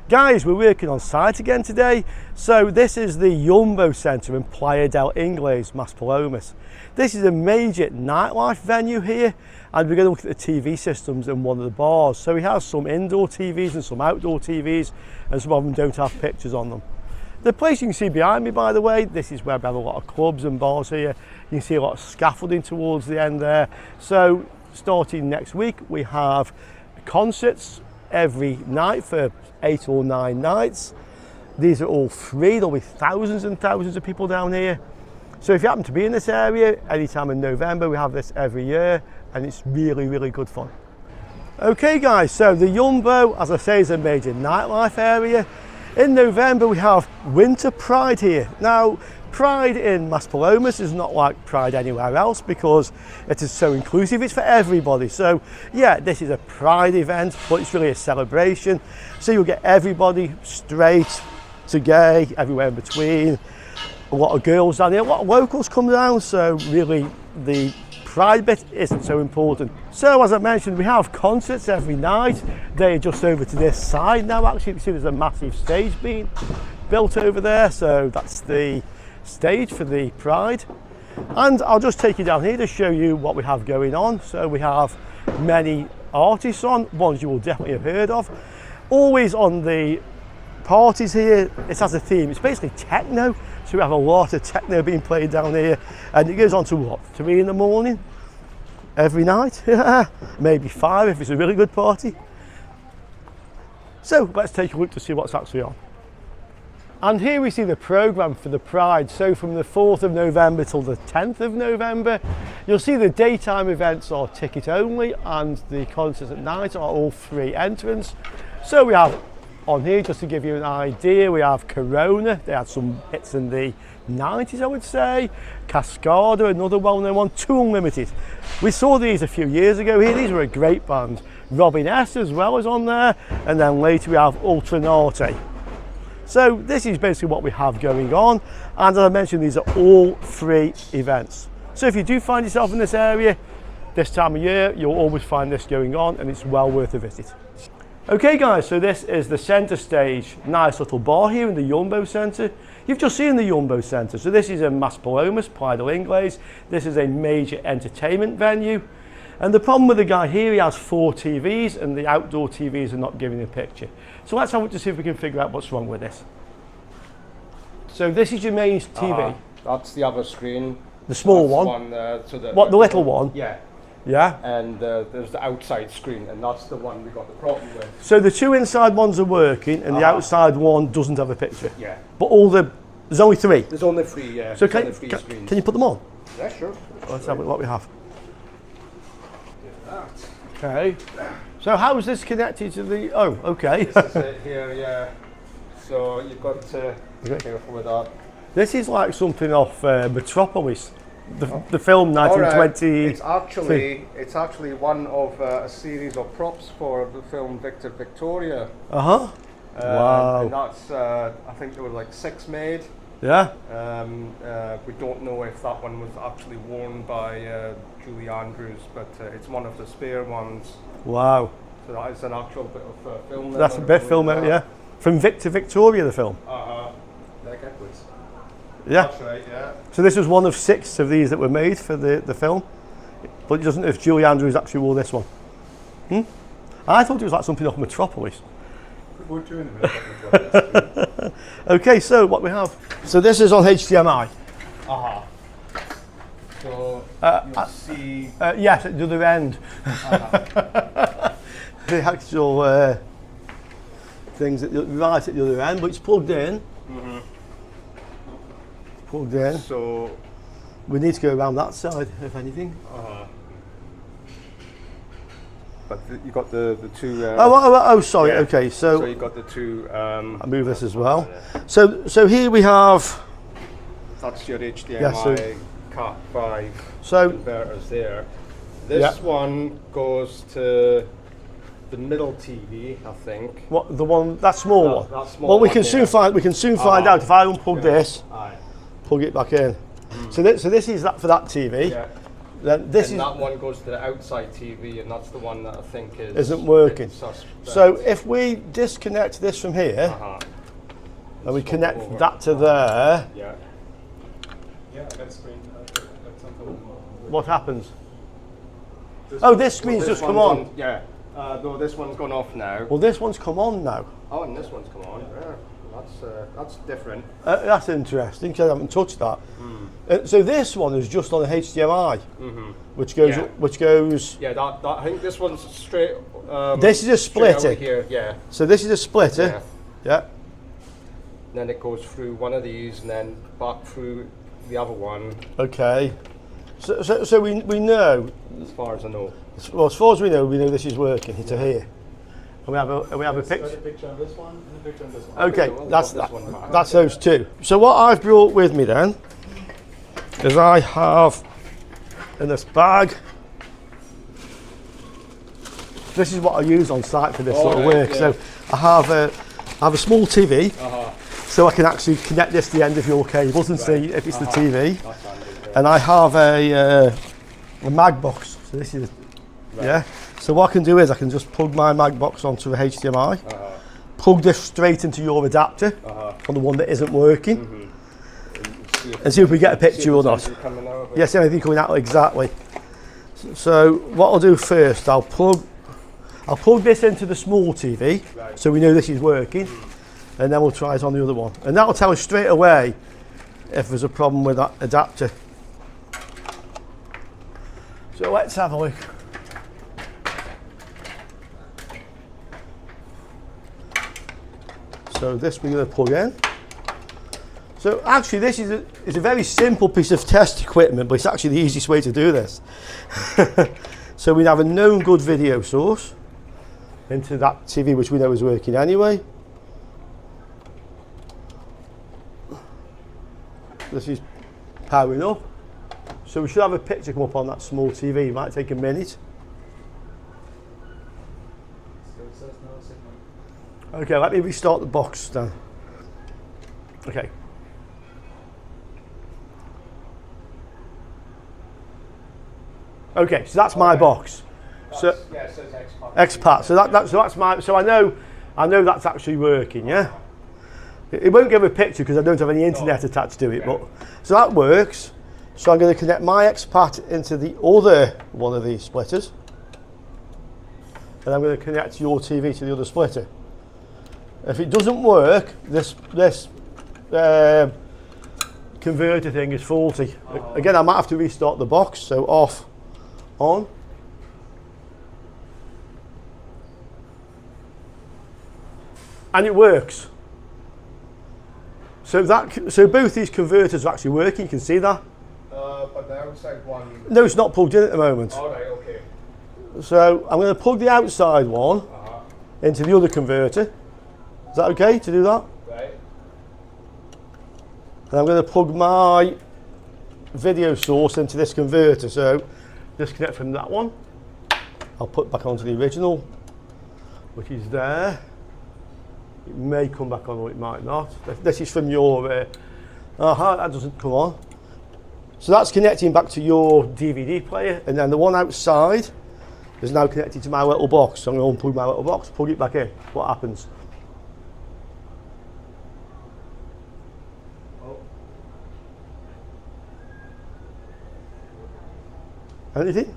Guys, we're working on site again today. So this is the Yumbo Centre in Playa del Ingles, Maspalomas. This is a major nightlife venue here, and we're going to look at the TV systems in one of the bars. So we have some indoor TVs and some outdoor TVs, and some of them don't have pictures on them. The place you can see behind me, by the way, this is where we have a lot of clubs and bars here. You can see a lot of scaffolding towards the end there. So starting next week, we have concerts every night for 8 or 9 nights. These are all free. There'll be thousands and thousands of people down here. So if you happen to be in this area anytime in November, we have this every year, and it's really, really good fun. Okay guys, so the Yumbo, as I say, is a major nightlife area. In November we have Winter Pride here. Now, Pride in Maspalomas is not like Pride anywhere else because it is so inclusive, it's for everybody. So yeah, this is a Pride event, but it's really a celebration. So you'll get everybody, straight to gay, everywhere in between. A lot of girls down here, a lot of locals come down, so really the Pride bit isn't so important. So as I mentioned, we have concerts every night. They're just over to this side now. Actually, you can see there's a massive stage being built over there, so that's the stage for the Pride. And I'll just take you down here to show you what we have going on. So we have many artists on, ones you will definitely have heard of. Always on the parties here, it has a theme. It's basically techno, so we have a lot of techno being played down here, and it goes on to what, 3 in the morning every night? Maybe 5 if it's a really good party. So let's take a look to see what's actually on. And here we see the programme for the Pride. So from the 4th of November till the 10th of November, you'll see the daytime events are ticket only, and the concerts at night are all free entrance. So we have on here, just to give you an idea, we have Corona. They had some hits in the 90s, I would say. Cascada, another well-known one. Two Unlimited. We saw these a few years ago here. These were a great band. Robin S as well is on there. And then later we have Ultranate. So this is basically what we have going on. And as I mentioned, these are all free events. So if you do find yourself in this area this time of year, you'll always find this going on, and it's well worth a visit. Okay guys, so this is the centre stage. Nice little bar here in the Yumbo Centre. You've just seen the Yumbo Centre. So this is in Maspalomas, Playa del Ingles. This is a major entertainment venue. And the problem with the guy here, he has 4 TVs, and the outdoor TVs are not giving a picture. So let's have a look to see if we can figure out what's wrong with this. So this is your main TV. That's the other screen. The small one? What, the little one? Yeah. Yeah. And there's the outside screen, and that's the one we got the problem with. So the 2 inside ones are working, and the outside one doesn't have a picture. Yeah. But there's only 3. There's only 3, yeah. So can you put them on? Yeah, sure. Let's have a look what we have. That. Okay. So how is this connected to the? Oh, okay. This is it here, yeah. So you've got to be careful with that. This is like something off Metropolis, the film 1920. Right. It's actually one of a series of props for the film Victor Victoria. Wow. And that's I think there were like 6 made. Yeah. We don't know if that one was actually worn by Julie Andrews, but it's one of the spare ones. Wow. So that is an actual bit of film. That's a bit of film, yeah. From Victor Victoria, the film. Like Edwards. Yeah. That's right, yeah. So this was one of 6 of these that were made for the film, but it doesn't know if Julie Andrews actually wore this one. I thought it was like something off Metropolis. We're doing a bit. Okay, so what we have. So this is on HDMI. So you'll see. Yes, at the other end. The actual things right at the other end, but it's plugged in. Plugged in. So we need to go around that side, if anything. But you got the 2. Oh, sorry. Yeah. Okay, so you got the 2. I'll move this as well. So here we have. That's your HDMI Cat 5 converters there. This one goes to the middle TV, I think. What, the one, that small one? That small well, we one, can soon find out if I unplug this, plug it back in. So this is that for that TV. Yeah. Then this and that one goes to the outside TV, and that's the one that I think isn't working. Suspect. So if we disconnect this from here, and we connect that to there, yeah, that screen. what happens? This screen's just come on. Yeah. No, this one's gone off now. Well, this one's come on now. Oh, and this one's come on. Yeah. That's different. That's interesting because I haven't touched that. So this one is just on the HDMI, which goes. Yeah, that I think this one's straight. This is a splitter. Here, yeah. So this is a splitter. Yeah. Then it goes through one of these, and then back through the other one. Okay. So we know. As far as I know. Well, as far as we know this is working to here. And we have a picture. A picture on this one and a picture on this one. Okay, that's those two. So what I've brought with me then is I have in this bag. This is what I use on site for this sort of work. Yeah. So I have a small TV, so I can actually connect this to the end of your cables and see if it's the TV. And I have a mag box. So this is yeah. So what I can do is I can just plug my mag box onto the HDMI, plug this straight into your adapter on the one that isn't working, and see if we get a picture or not. Yes, anything coming out exactly. So what I'll do first, I'll plug this into the small TV, so we know this is working, and then we'll try it on the other one, and that'll tell us straight away if there's a problem with that adapter. So let's have a look. So this we're going to plug in. So actually this is a very simple piece of test equipment, but it's actually the easiest way to do this. So we have a known good video source into that TV, which we know is working anyway. This is powering up. So we should have a picture come up on that small TV. It might take a minute. Okay, let me restart the box then. Okay. Okay, so that's my box. So yeah, it says expat. So that's my. So I know that's actually working. Yeah. It won't give a picture because I don't have any internet attached to it. But so that works. So I'm going to connect my expat into the other one of these splitters, and I'm going to connect your TV to the other splitter. If it doesn't work, this converter thing is faulty. Again, I might have to restart the box. So off, on. And it works. So both these converters are actually working. You can see that. But the outside one. No, it's not plugged in at the moment. All right. Okay. So I'm going to plug the outside one into the other converter. Is that okay to do that? Right. And I'm going to plug my video source into this converter. So disconnect from that one. I'll put back onto the original, which is there. It may come back on or it might not. This is from your, that doesn't come on. So that's connecting back to your DVD player, and then the one outside is now connected to my little box. So I'm going to unplug my little box, plug it back in. What happens? Anything?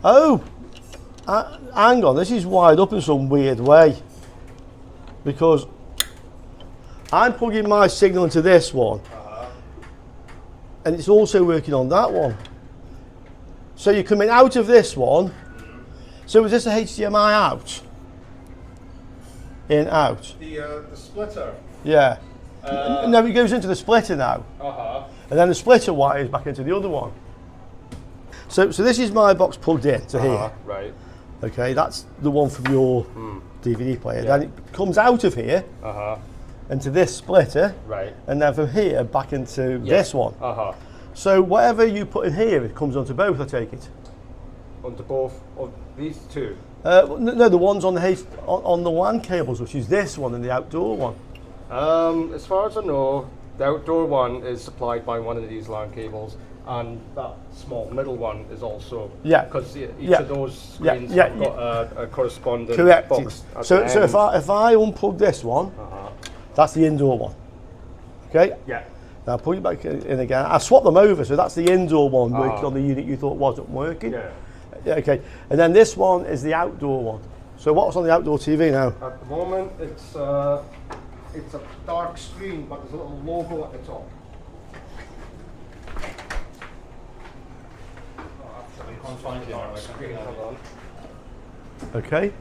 Oh, hang on, this is wired up in some weird way, because I'm plugging my signal into this one, and it's also working on that one. So you're coming out of this one. So is this a HDMI out? In, out? The splitter? Yeah. No, it goes into the splitter now. And then the splitter wires back into the other one. So this is my box plugged in to here. Right. Okay, that's the one from your DVD player. Yeah. Then it comes out of here into this splitter. Right. And then from here back into this one. So whatever you put in here, it comes onto both, I take it. Onto both of these two? No, the ones on the WAN cables, which is this one and the outdoor one. As far as I know, the outdoor one is supplied by one of these LAN cables, and that small middle one is also, yeah, because each of those screens have got a corresponding correct. box. So if I unplug this one, that's the indoor one. Okay. Yeah. Now I'll put it back in again. I swapped them over, so that's the indoor one working on the unit you thought wasn't working. Yeah. Yeah. Okay. And then this one is the outdoor one. So what's on the outdoor TV now? At the moment, it's a dark screen, but there's a little logo at the top. I can't find it now. Screen, hold on. Okay.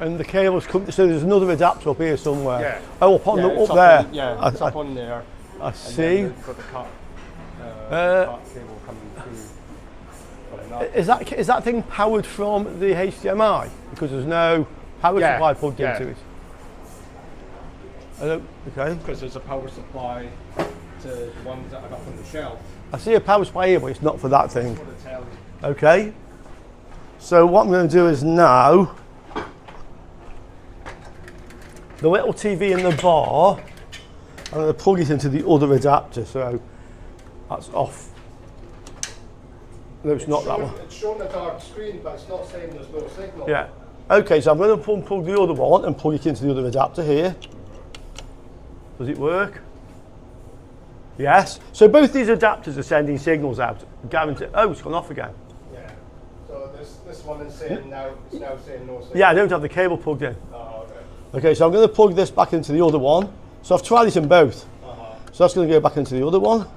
And the cables come, so there's another adapter up here somewhere. Yeah. Oh, up there. It's up on there. I see. And then got the cut cable coming through. Is that thing powered from the HDMI? Because there's no power supply plugged into it. Okay. Because there's a power supply to the ones that are up on the shelf. I see a power supply here, but it's not for that thing. For the telly. Okay. So what I'm going to do is now, the little TV in the bar, I'm going to plug it into the other adapter, so that's off. No, it's not that one. It's showing a dark screen, but it's not saying there's no signal. Yeah. Okay, so I'm going to unplug the other one and plug it into the other adapter here. Does it work? Yes. So both these adapters are sending signals out. Guaranteed. Oh, it's gone off again. Yeah. So this one is saying now, it's now saying no signal. Yeah, I don't have the cable plugged in. Oh, okay. Okay, so I'm going to plug this back into the other one. So I've tried it in both. So that's going to go back into the other one.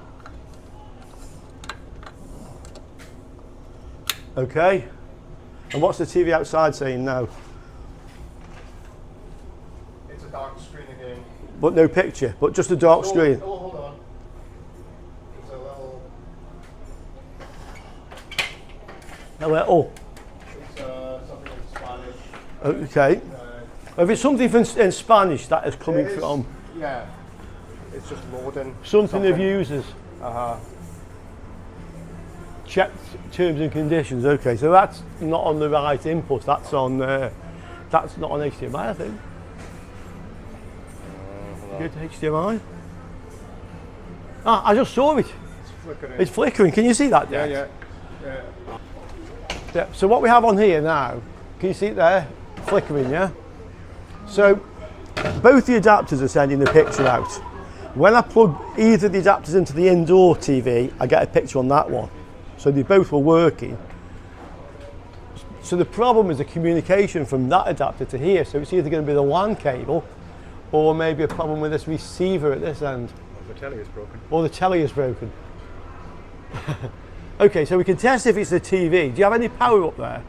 Okay. And what's the TV outside saying now? It's a dark screen again. But no picture, but just a dark screen. Oh, hold on. It's a little... It's something in Spanish. Okay. If it's something in Spanish that is coming from... Yeah. It's just loading. Something of users. Check terms and conditions. Okay, so that's not on the right input. That's on. That's not on HDMI, I think. Go to HDMI. Ah, I just saw it. It's flickering. It's flickering. Can you see that? Yeah. Yeah. So what we have on here now, can you see it there? Flickering, yeah. So both the adapters are sending the picture out. When I plug either of the adapters into the indoor TV, I get a picture on that one. So they both were working. So the problem is the communication from that adapter to here. So it's either going to be the LAN cable or maybe a problem with this receiver at this end. The telly is broken. Or the telly is broken. Okay, so we can test if it's the TV. Do you have any power up there?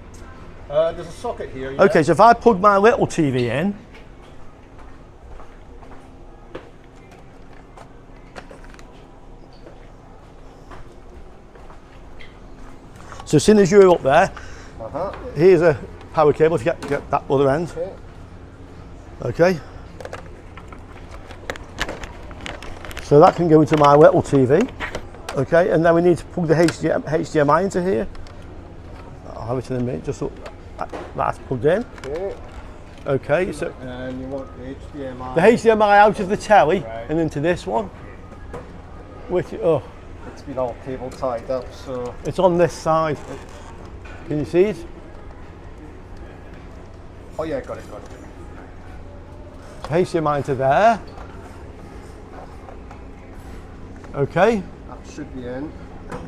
There's a socket here. Yeah. Okay, so if I plug my little TV in, so as soon as you're up there, here's a power cable if you get that other end. Okay. So that can go into my little TV. Okay, and then we need to plug the HDMI into here. I'll have it in a minute, just so that's plugged in. Okay, so and you want the HDMI. The HDMI out of the telly and into this one. Which, it's been all cable tied up, so it's on this side. Can you see it? Oh yeah, got it. HDMI into there. Okay. That should be in.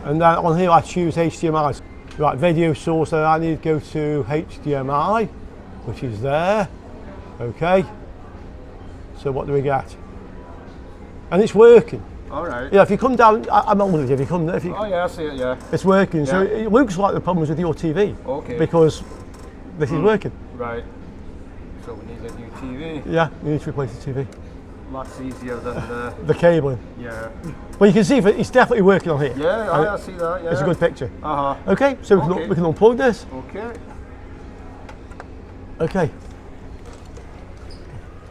And then on here I choose HDMI. Right, video source, so I need to go to HDMI, which is there. Okay. So what do we get? And it's working. All right. Yeah, if you come down, I'm on with you. If you come, Oh yeah, I see it. Yeah. it's working. So Yeah. it looks like the problem's with your TV. Okay. Because this is working. Right. So we need a new TV. Yeah, you need to replace the TV. Much easier than the. The cabling. Yeah. Well, you can see it's definitely working on here. Yeah, I see that. Yeah. It's a good picture. Okay, so we can unplug this. Okay. Okay.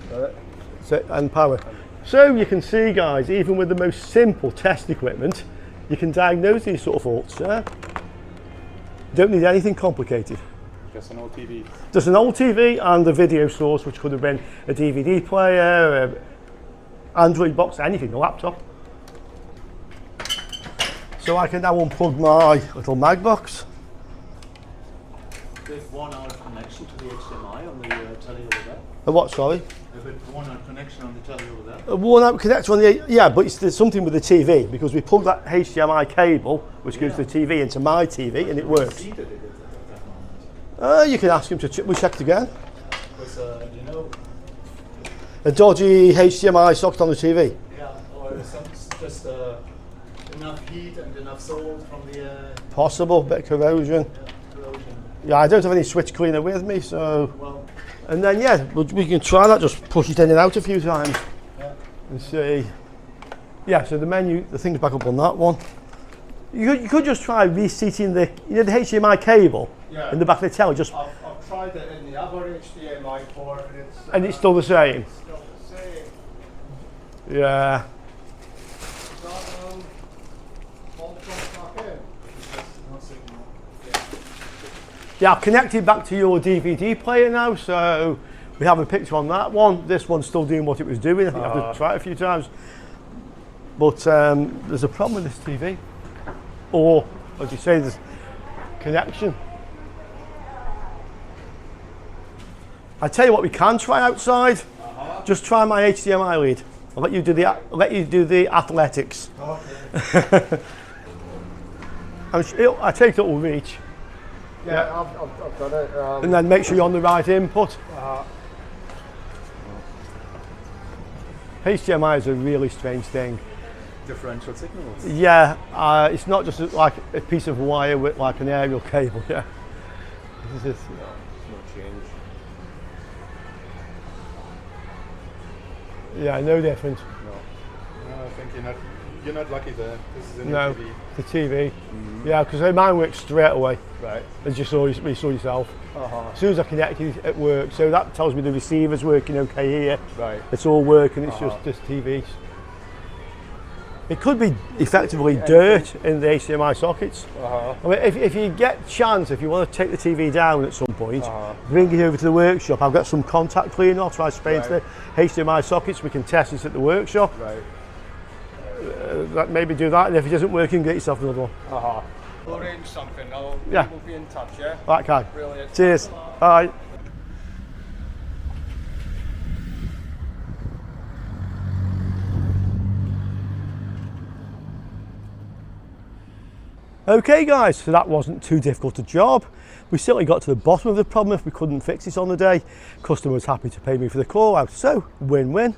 Got it. So, and power. So you can see, guys, even with the most simple test equipment, you can diagnose these sort of faults. Don't need anything complicated. Just an old TV. Just an old TV and a video source, which could have been a DVD player, Android box, anything, a laptop. So I can now unplug my little mag box. They've worn out connection to the HDMI on the telly over there. A what, sorry? They've worn out connection on the telly over there. A worn out connector on the, yeah, but there's something with the TV because we plug that HDMI cable, which goes to the TV, into my TV, and it works. You can ask him to we checked again. Because, you know, A dodgy HDMI socket on the TV. yeah, or just enough heat and enough salt from the Possible, bit of corrosion. corrosion. Yeah, I don't have any switch cleaner with me, so. Well, And then yeah, we can try that. Just push it in and out a few times yeah. and see. Yeah, so the menu, the thing's back up on that one. You could just try reseating the the HDMI cable in the back of the telly. Just I've tried it in the other HDMI port, and it's still the same. It's still the same. Yeah. Yeah, I've connected back to your DVD player now, so we have a picture on that one. This one's still doing what it was doing. I think I have to try it a few times. But there's a problem with this TV. Or, as you say, there's connection. I tell you what, we can try outside. Just try my HDMI lead. I'll let you do the athletics. Okay. I take it will reach. Yeah, I've done it. And then make sure you're on the right input. HDMI is a really strange thing. Differential signals. Yeah, it's not just like a piece of wire with like an aerial cable. Yeah. This is No change. yeah, no difference. No, I think you're not lucky there. This is in No, the TV. the TV. Yeah, because mine works straight away. Right. As you saw yourself. As soon as I connected, it worked. So that tells me the receiver's working okay here. Right. It's all working. It's just TVs. It could be effectively dirt in the HDMI sockets. I mean, if you get chance, if you want to take the TV down at some point, bring it over to the workshop. I've got some contact cleaner. I'll try spraying to the HDMI sockets. We can test this at the workshop. Right. Maybe do that, and if it isn't working, get yourself another one. We'll arrange something. We'll be in touch, yeah? Right, Kai. Brilliant. Cheers. Bye. Okay guys, so that wasn't too difficult a job. We certainly got to the bottom of the problem if we couldn't fix it on the day. Customer was happy to pay me for the call out, so win-win.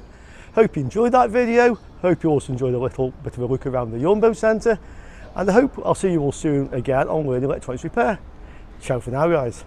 Hope you enjoyed that video. Hope you also enjoyed a little bit of a look around the Yumbo Centre. And I hope I'll see you all soon again on Learning Electronics Repair. Ciao for now guys.